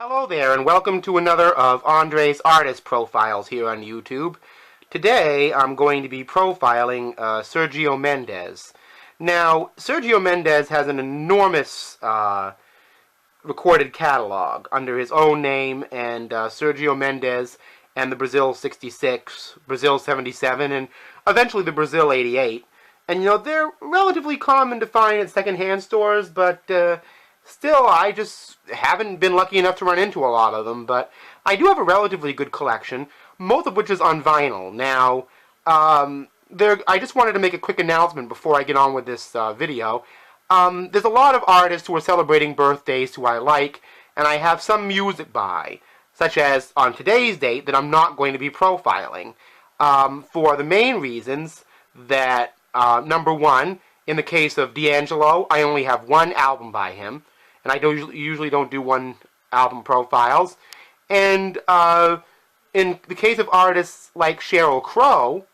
Hello there, and welcome to another of Andre's artist profiles here on YouTube. Today, I'm going to be profiling Sergio Mendes. Now, Sergio Mendes has an enormous recorded catalog under his own name, and Sergio Mendes and the Brazil 66, Brazil 77, and eventually the Brazil 88. And, you know, they're relatively common to find at secondhand stores, but still, I just haven't been lucky enough to run into a lot of them, but I do have a relatively good collection, most of which is on vinyl. Now, I just wanted to make a quick announcement before I get on with this video. There's a lot of artists who are celebrating birthdays who I like, and I have some music by, such as on today's date, that I'm not going to be profiling, for the main reasons that, number one, in the case of D'Angelo, I only have one album by him, and I usually don't do one album profiles. And in the case of artists like Sheryl Crow,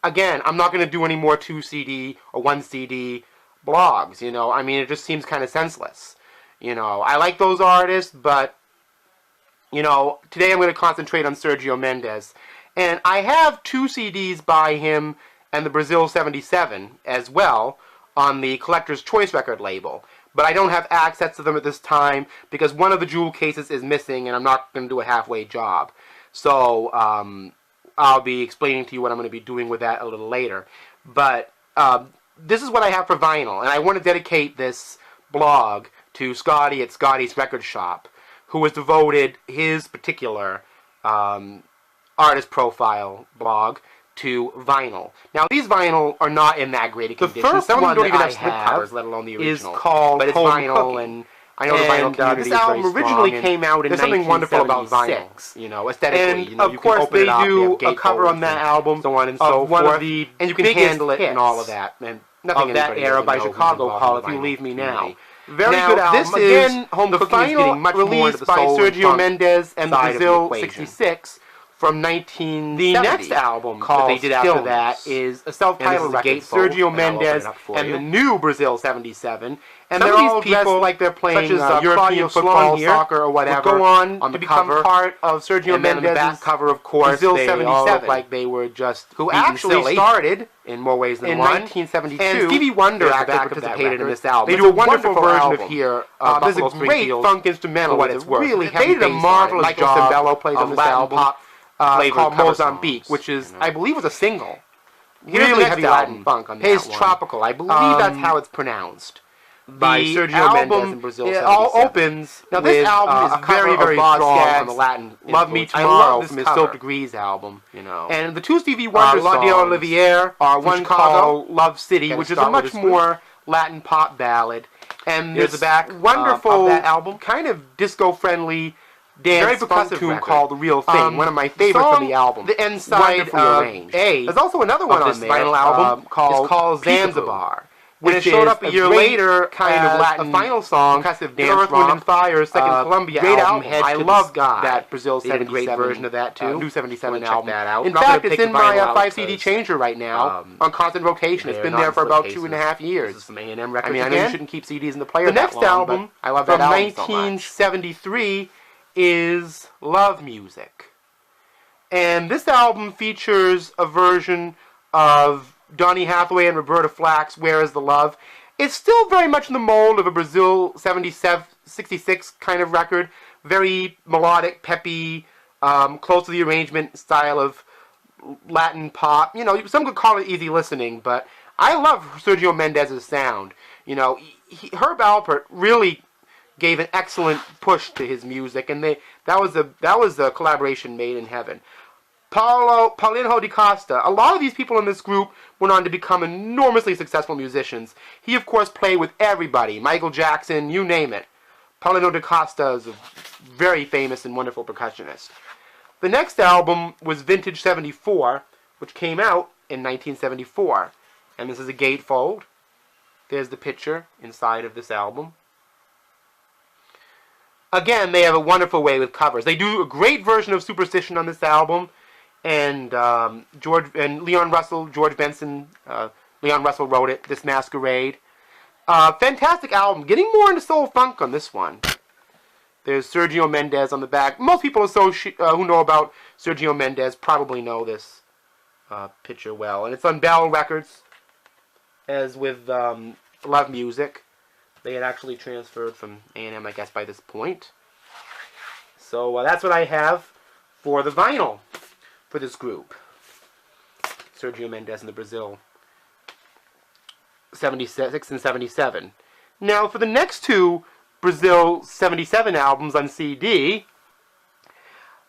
again, I'm not going to do any more 2 CD or 1 CD blogs, you know. I mean, it just seems kind of senseless. You know, I like those artists, but, you know, today I'm going to concentrate on Sergio Mendes. And I have 2 CDs by him and the Brazil 77 as well on the Collector's Choice record label. But I don't have access to them at this time because one of the jewel cases is missing and I'm not going to do a halfway job. So I'll be explaining to you what I'm going to be doing with that a little later. But this is what I have for vinyl, and I want to dedicate this blog to Scotty at Scotty's Record Shop, who has devoted his particular artist profile blog to vinyl. Now, these vinyl are not in that great a condition. The first Some one don't even that have slip covers, let alone the original. is called but it's Home vinyl, Cooking. and I know the vinyl community this is album very originally strong, came out in there's something wonderful about 1976. vinyl, you know, aesthetically. And you know, of you can course, open it they up, do they have a cover on gatefolds that and album, so on and of so one forth. of the And you can biggest handle it hits and all of that. and nothing of that anybody era doesn't by know who's Chicago involved Call, in the If You vinyl Leave Me Now. community. Very Now, good album. this Again, is Home the Cooking is final getting much more into release the by soul and Sergio funk Mendes and the side of the Brazil equation. 66 from 1970. The next album called that they did after Stillness. that is a self-titled record, Sergio Mendes and the new Brazil 77. And they're all dressed like they're playing European football, soccer, or whatever. Would go on to the become cover, part of Sergio and then on the Mendes' back cover, of course, Brazil they 77, all look like they were just who beaten actually silly started in more ways than in one. 1972. And Stevie Wonder actually actually participated in this album. They It's do a a wonderful wonderful version album. of Here. There's Buffalo a great Springfield, funk instrumental for what with it's a worth. really They heavy did a bass marvelous line. job Michael Cimbello plays on of this Latin album. pop Flavored called cover Mozambique, songs, which is, you know. I believe, was a single. Here's Really the heavy next Latin album, funk on that His one. Tropical. I believe that's how it's pronounced. By The Sergio album, Mendes and Brazil it all 77. opens Now this with, album a is very, cover very of strong Boz on the Latin Love Me influence. I Tomorrow love this from his cover. Soap Degrees album. You know. And the 2 Stevie Wonder La songs d'Olivier are from one Chicago. called Love City, Gotta which is a start with much this one. more Latin pop ballad. And Here's this the back wonderful of that album. kind of disco-friendly dance Very funk percussive tune record. called The Real Thing. One of my favorites song, from the album. the end side Wonderfully arranged. A. There's also another one of on this there, vinyl album called Peekaboo. Zanzibar. When Which it showed is up a year great later kind as of Latin a final song, percussive the dance Earth, Wind, romp. and Fire's second Columbia Great album, album. Head I to the love Sky. that Brazil They did a 77 great version of that too. new 77 Check album. that out. In Not gonna fact, it's pick in the my vinyl out 5 CD 'cause, changer right now on constant rotation. It's they're been not there in for about slipcases. 2.5 years. This is some A&M records I mean, I know again. you shouldn't keep CDs in the player The that next long, album but I love from that album so much. 1973 is Love Music. And this album features a version of Donny Hathaway and Roberta Flack's Where Is the Love. It's still very much in the mold of a Brazil 66 kind of record. Very melodic, peppy, close to the arrangement style of Latin pop. You know, some could call it easy listening, but I love Sergio Mendes' sound. You know, Herb Alpert really gave an excellent push to his music, and that was a collaboration made in heaven. Paulinho da Costa. A lot of these people in this group went on to become enormously successful musicians. He, of course, played with everybody. Michael Jackson, you name it. Paulinho da Costa is a very famous and wonderful percussionist. The next album was Vintage 74, which came out in 1974. And this is a gatefold. There's the picture inside of this album. Again, they have a wonderful way with covers. They do a great version of Superstition on this album. And Leon Russell, George Benson, Leon Russell wrote it, This Masquerade. Fantastic album. Getting more into soul funk on this one. There's Sergio Mendes on the back. Most people who know about Sergio Mendes probably know this picture well. And it's on Bell Records, as with Love Music. They had actually transferred from A&M, I guess, by this point. So that's what I have for the vinyl for this group. Sergio Mendes and the Brazil 76 and 77. Now, for the next two Brazil 77 albums on CD,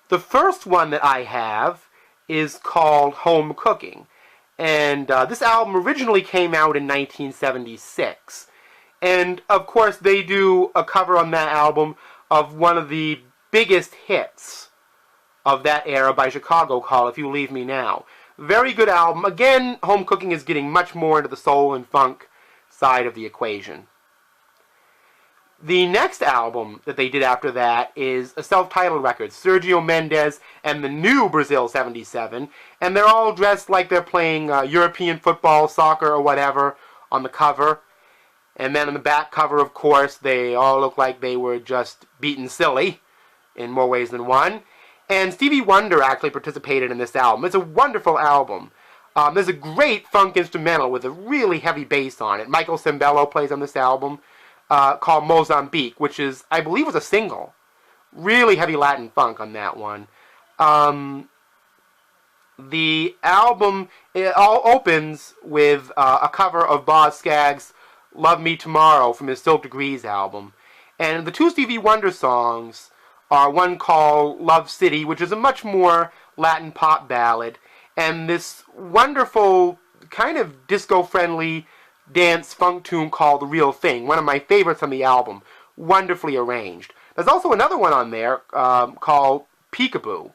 the first one that I have is called Home Cooking. And this album originally came out in 1976. And, of course, they do a cover on that album of one of the biggest hits of that era by Chicago called If You Leave Me Now. Very good album. Again, Home Cooking is getting much more into the soul and funk side of the equation. The next album that they did after that is a self-titled record, Sergio Mendes and the New Brazil 77, and they're all dressed like they're playing European football, soccer, or whatever on the cover. And then on the back cover, of course, they all look like they were just beaten silly in more ways than one. And Stevie Wonder actually participated in this album. It's a wonderful album. There's a great funk instrumental with a really heavy bass on it. Michael Sembello plays on this album, called Mozambique, which is, I believe, was a single. Really heavy Latin funk on that one. The album, it all opens with a cover of Boz Scaggs' Love Me Tomorrow from his Silk Degrees album. And the two Stevie Wonder songs are one called Love City, which is a much more Latin pop ballad, and this wonderful, kind of disco-friendly dance funk tune called The Real Thing, one of my favorites on the album, wonderfully arranged. There's also another one on there called Peekaboo,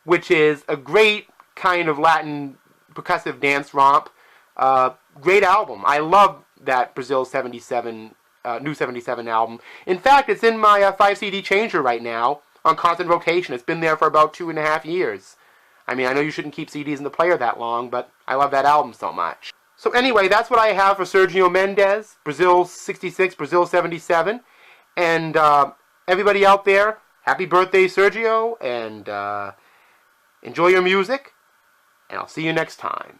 which is a great kind of Latin percussive dance romp. Great album. I love that Brazil 77, New 77 album. In fact, it's in my 5 CD changer right now on constant rotation. It's been there for about 2.5 years. I mean, I know you shouldn't keep CDs in the player that long, but I love that album so much. So anyway, that's what I have for Sergio Mendes, Brazil 66, Brazil 77. And everybody out there, happy birthday, Sergio, and enjoy your music, and I'll see you next time.